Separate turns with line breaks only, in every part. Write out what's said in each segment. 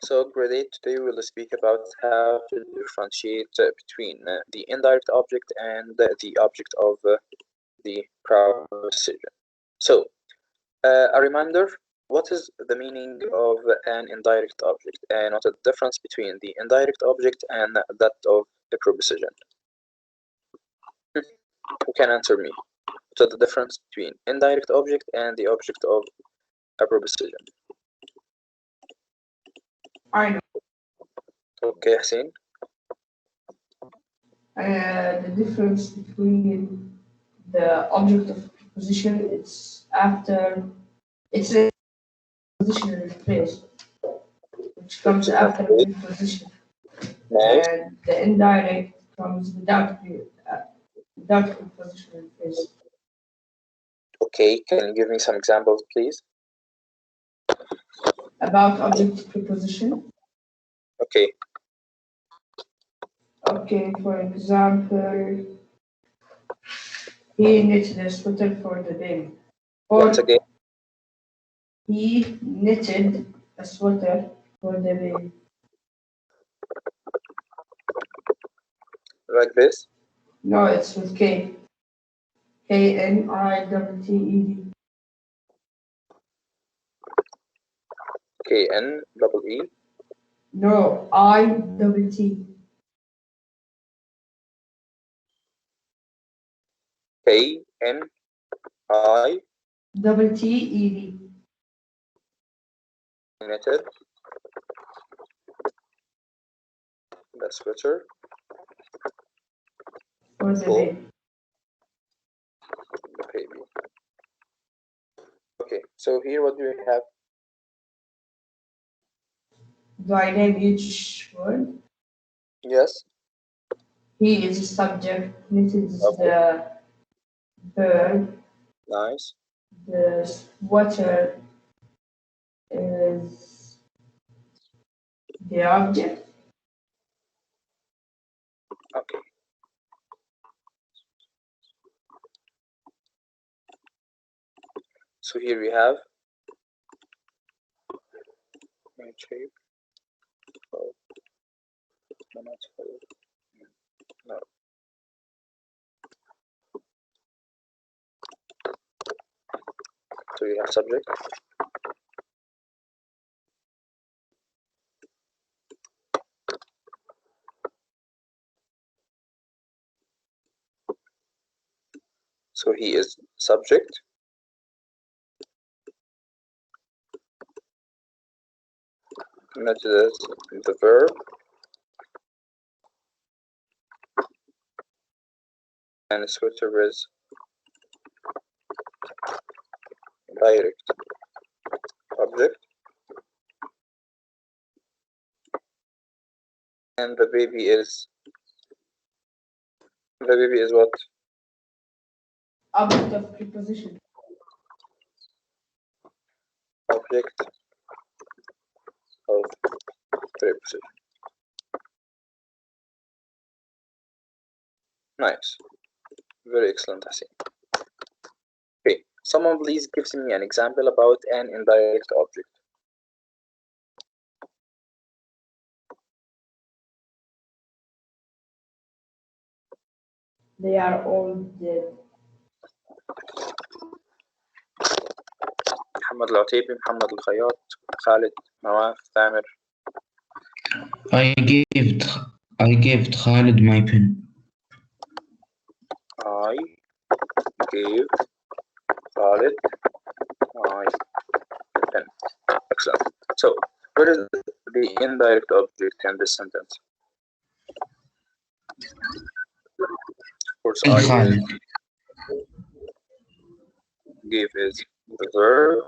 So grade 8, today we'll speak about how to differentiate between the indirect object and the object of the proposition. So a reminder, what is the meaning of an indirect object and what is the difference between the indirect object and that of the proposition? Who can answer me? What is the difference between indirect object and the object of a proposition?
I know.
Okay, Hussein.
The difference between the object of preposition, it's a prepositional phrase, which comes after the preposition,
Nice.
and the indirect comes without a prepositional phrase.
Okay, can you give me some examples, please?
About object preposition.
Okay.
Okay, for example, he knitted a sweater for the baby. Or
Once again.
he knitted a sweater for the baby.
Like this?
No, it's with K. Knitted.
K-N-E-E?
No, I-T-T.
K-N-I
T-T-E-D.
knitted the sweater
For the
for
baby.
the baby. Okay, so here what do we have?
Do I name each word?
Yes.
He is the subject. Knitted is
Okay.
the verb.
Nice.
The sweater is the object.
Okay. So here we have shape. Oh, no, not no. So we have subject. So he is subject. Knitted is the verb. And sweater is direct object. And the baby is what?
Object of preposition.
Object of preposition. Nice. Very excellent, Hassan. Okay, someone please gives me an example about an indirect object.
They are all dead.
محمد العتيبي، محمد الخياط، خالد، نواف، ثامر.
I gave Khalid my pen.
I gave Khalid my pen. Excellent. So, what is the indirect object in this sentence? Of course, I
Khalid.
Give is the verb,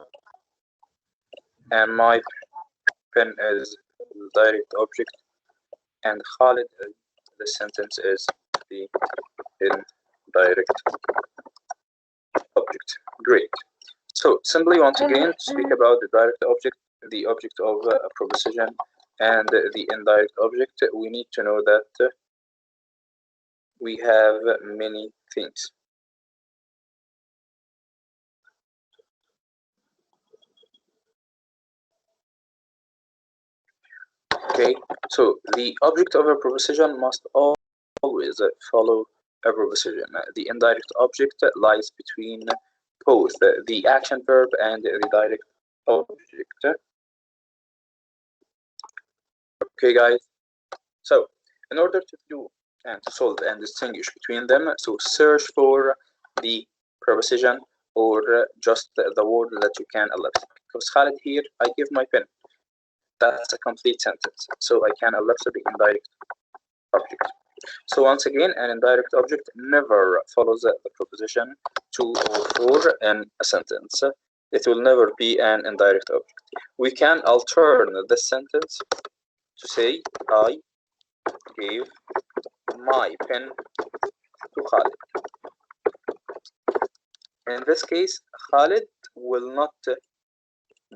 and my pen is the direct object, and Khalid, the sentence is the indirect object. Great. So simply once again to speak about the direct object, the object of a proposition, and the indirect object, we need to know that we have many things. Okay, so the object of a preposition must always follow a preposition. The indirect object lies between both the action verb and the direct object. Okay, guys. So, in order to do and to solve and distinguish between them, so search for the preposition or just the word that you can ellipse. Because Khalid here, I give my pen. That's a complete sentence. So I can ellipse the indirect object. So once again, an indirect object never follows the preposition to or for in a sentence. It will never be an indirect object. We can altern this sentence to say, I gave my pen to Khalid. In this case, Khalid will not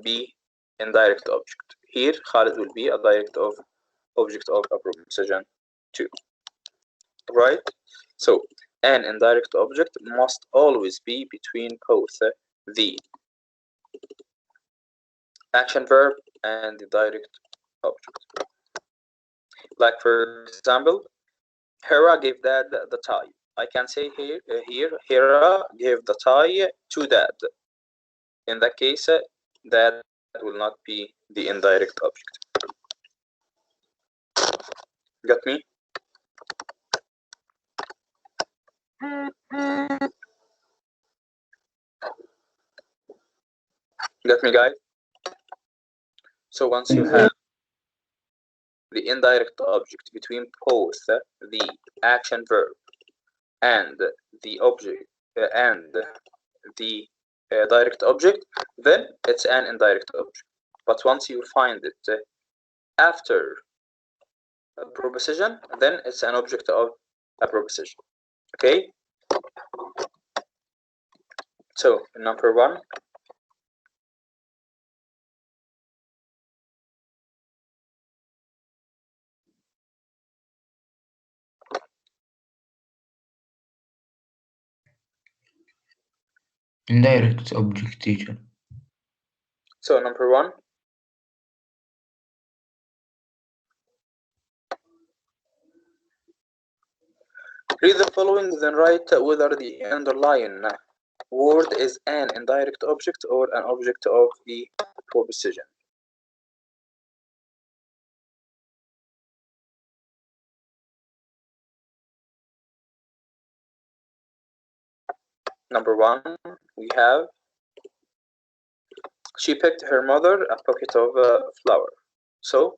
be indirect object. Here, Khalid will be a direct object of a preposition too. Right? So, an indirect object must always be between both the action verb and the direct object. Like for example, Hera gave Dad the tie. I can say here Hera gave the tie to Dad. In that case, Dad will not be the indirect object. Got me? Got me, guys? So once you have the indirect object between both the action verb and the object and the direct object, then it's an indirect object. But once you find it after a preposition, then it's an object of a preposition. Okay? So number one,
Indirect object, teacher.
so number one, read the following, then write whether the underlying word is an indirect object or an object of the preposition. Number one, we have she picked her mother a bucket of flour. So,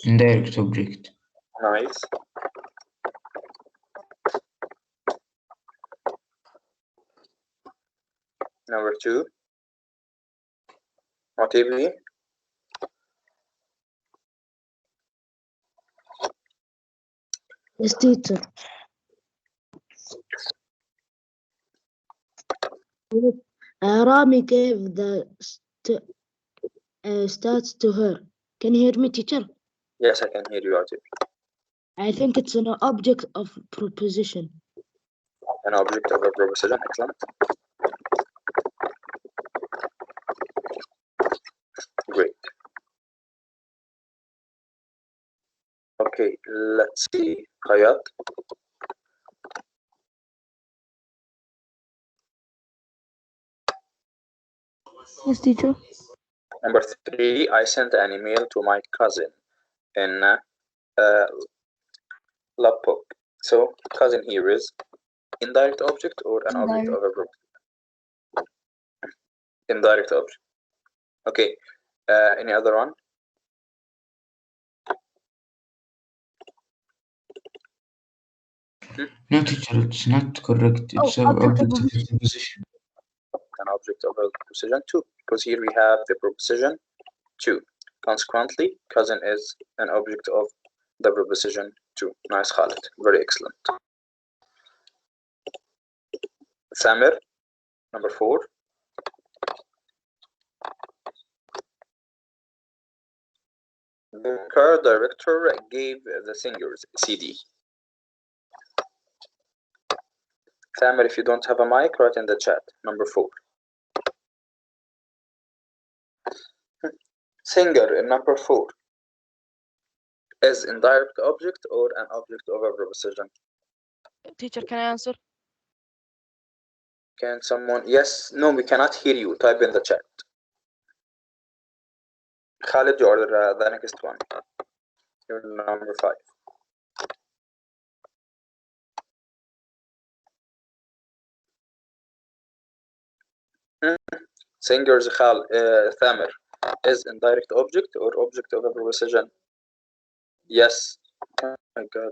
Indirect object.
nice. Number two, Motivi.
Yes, teacher. Rami gave the stats to her. Can you hear me, teacher?
Yes, I can hear you, Motivi.
I think it's an object of preposition.
An object of a preposition, excellent. Great. Okay, let's see. Hayat.
Yes, teacher.
Number three, I sent an email to my cousin in Lapok. So, cousin here is indirect object or an object of a preposition? Indirect object. Okay, any other one?
No, teacher, it's not correct. It's an object of a preposition.
An object of a preposition too, because here we have the preposition to. Consequently, cousin is an object of the preposition to. Nice, Khalid. Very excellent. Samir, number four. The car director gave the singers CD. Samir, if you don't have a mic, write in the chat. Number four. Singer in number four. Is indirect object or an object of a preposition?
Teacher, can I answer?
Can someone? Yes, no, we cannot hear you. Type in the chat. Khalid, you are the next one. You're number 5. Singers Thamer. Is indirect object or object of a preposition? Yes. Oh my God.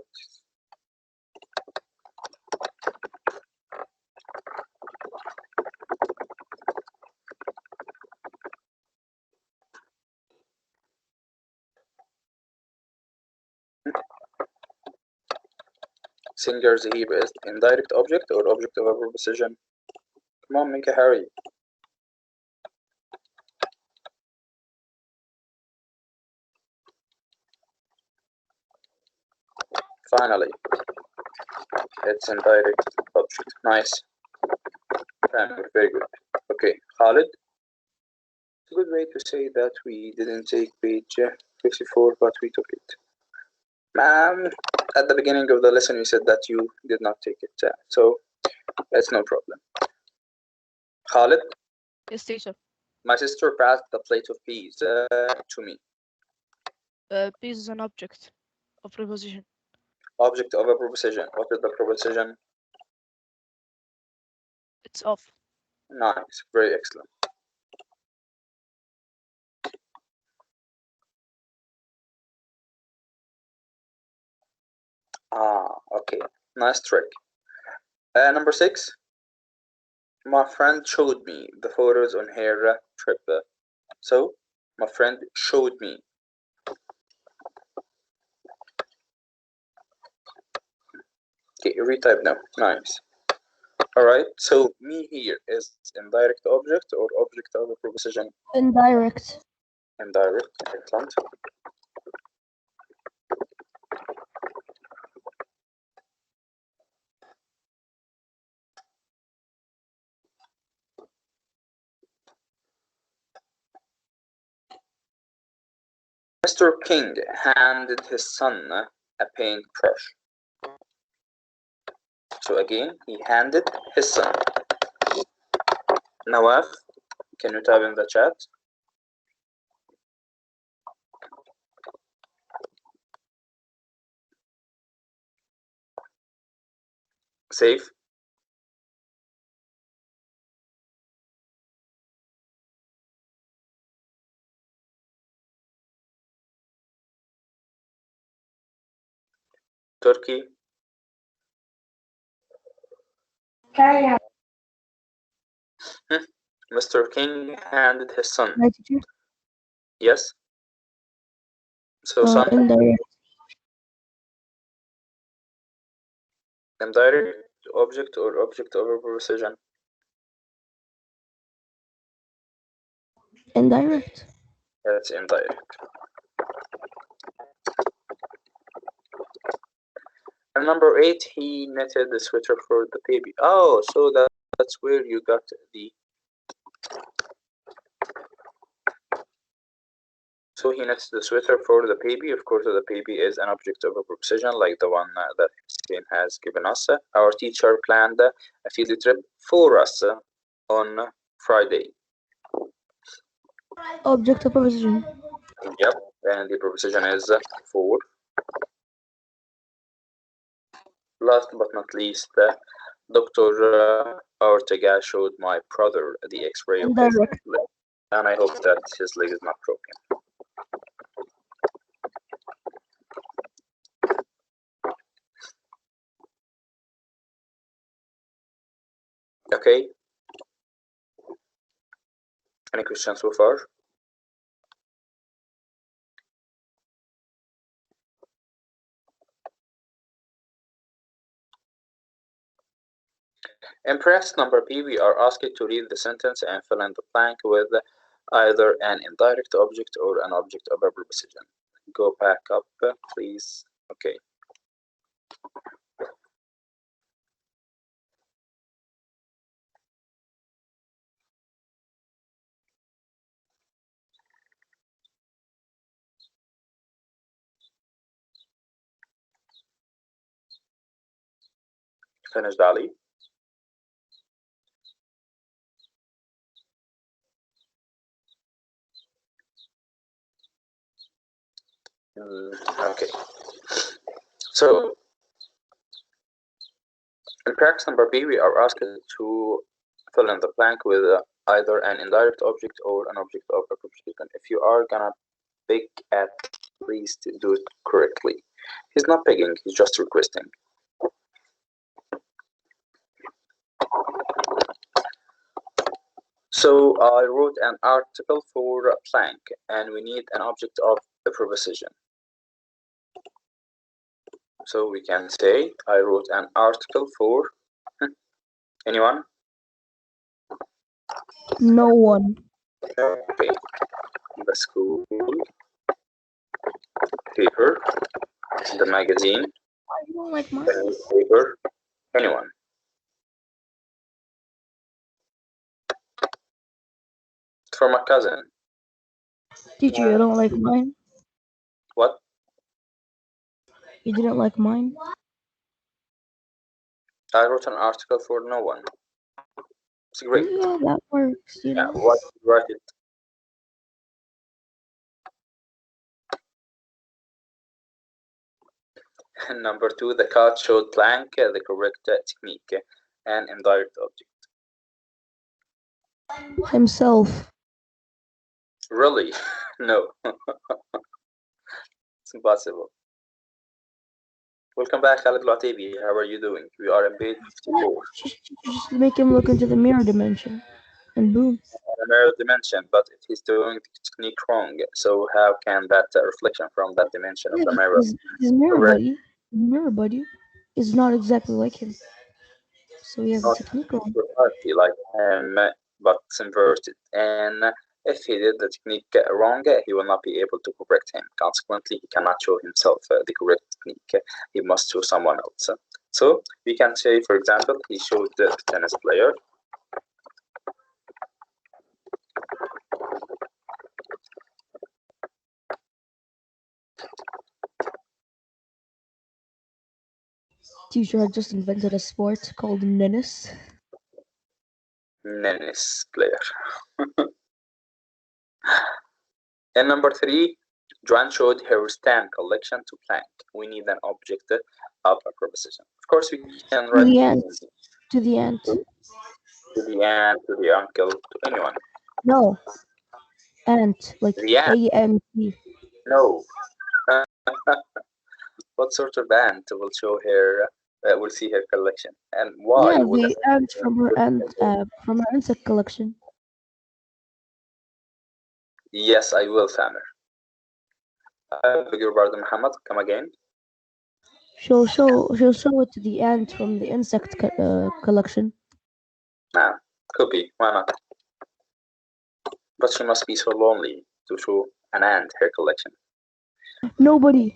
Singers Zahib is indirect object or object of a preposition? Come on, make a hurry. Finally, it's indirect object. Nice. Very good. Okay, Khalid. It's a good way to say that we didn't take page 54, but we took it. At the beginning of the lesson, you said that you did not take it, so that's no problem. Khalid,
Yes, teacher.
my sister passed the plate of peas to me.
Peace is an object of preposition.
Object of a preposition. What is the preposition?
It's off.
Nice, very excellent. Okay, nice trick. Number 6. My friend showed me the photos on her trip. So, my friend showed me. Okay, retype now. Nice. Alright, so me here is indirect object or object of a preposition?
Indirect.
Indirect, excellent. Mr. King handed his son a paintbrush. So again, he handed his son. Nawaf, can you type in the chat? Safe. Turkey. Mr. King handed his son.
My teacher.
Yes. So son.
Indirect.
Indirect object or object of a preposition?
Indirect.
That's indirect. And number 8, he knitted the sweater for the baby. Oh, so that's where you got the. So he knits the sweater for the baby. Of course, the baby is an object of a preposition like the one that Hussein has given us. Our teacher planned a field trip for us on Friday.
Object of preposition.
Yep, and the preposition is for. Last but not least, Dr. Ortega showed my brother the X-ray of his leg, and I hope that his leg is not broken. Okay. Any questions so far? In press number B, we are asked to read the sentence and fill in the blank with either an indirect object or an object of a preposition. Go back up, please. Okay. finished, Ali? Okay. So in practice number B, we are asked to fill in the blank with either an indirect object or an object of a preposition. If you are gonna beg, at least do it correctly. He's not begging, he's just requesting. So I wrote an article for a blank, and we need an object of the preposition. So we can say I wrote an article for anyone?
No one.
Okay. The school, paper, the magazine,
I don't like mine.
the newspaper, anyone. For my cousin.
Teacher, you don't like mine?
What?
You didn't like mine?
I wrote an article for no one. It's great.
Yeah, that works, you
Yeah,
know.
what did you write it? And number 2, the card showed blank, the correct technique, an indirect object.
Himself.
Really? No. It's impossible. Welcome back, Khalid Latibi. How are you doing? We are in page 54.
Just make him look into the mirror dimension. And boom.
The mirror dimension, but if he's doing the technique wrong, so how can that reflection from that dimension of the mirror?
His mirror
correct?
buddy is not exactly like him. So he has a
Not
technique wrong.
precisely like him, but it's inverted. And if he did the technique wrong, he will not be able to correct him. Consequently, he cannot show himself the correct technique. He must show someone else. So we can say, for example, he showed the tennis player.
Teacher had just invented a sport called tennis.
Tennis player. And number 3, Joanne showed her stamp collection to blank. We need an object of a preposition. Of course, we can write
To the ant. To the ant.
to the aunt, to the uncle, to anyone.
No. Ant. Like
The ant.
A-N-T.
No. What sort of ant will show her? Will see her collection, and why?
Yeah,
would
the ant from her insect collection.
Yes, I will, Samer. I beg your pardon, Muhammad. Come again.
She'll show it to the ant from the insect collection.
Nah, could be. Why not? But she must be so lonely to show an ant her collection.
Nobody.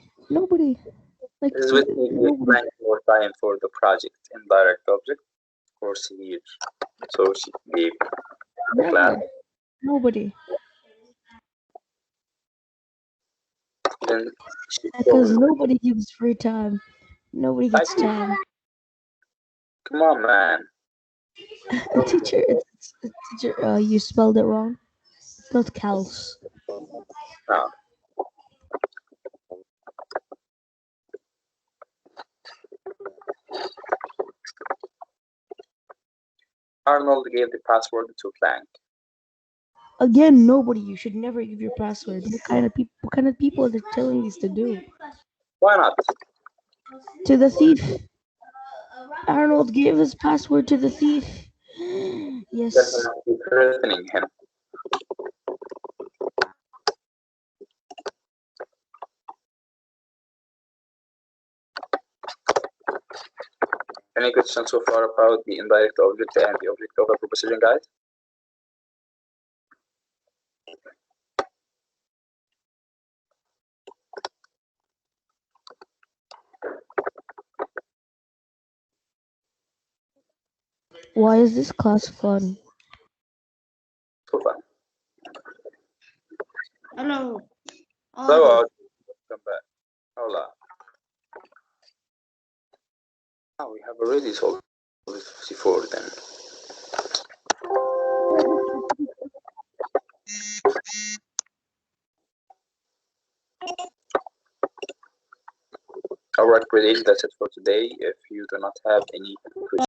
Like
This is with me
nobody.
more time for the project indirect object. Of course, here. So she gave the class.
Never. Nobody.
Then she
Because
told,
nobody gives free time. Nobody gets
do.
time.
Come on, man.
Teacher, teacher, you spelled it wrong. It's not cows.
No. Arnold gave the password to blank.
Again, nobody. You should never give your password. What kind of people are they telling this to do?
Why not?
To the thief. Arnold gave his password to the thief. Yes.
Definitely threatening him. Any questions so far about the indirect object and the object of a preposition, guys?
Why is this class fun?
So far.
Hello.
Hello, welcome back. Hola. Oh, we have already solved 54 then. Alright, great. That's it for today. If you do not have any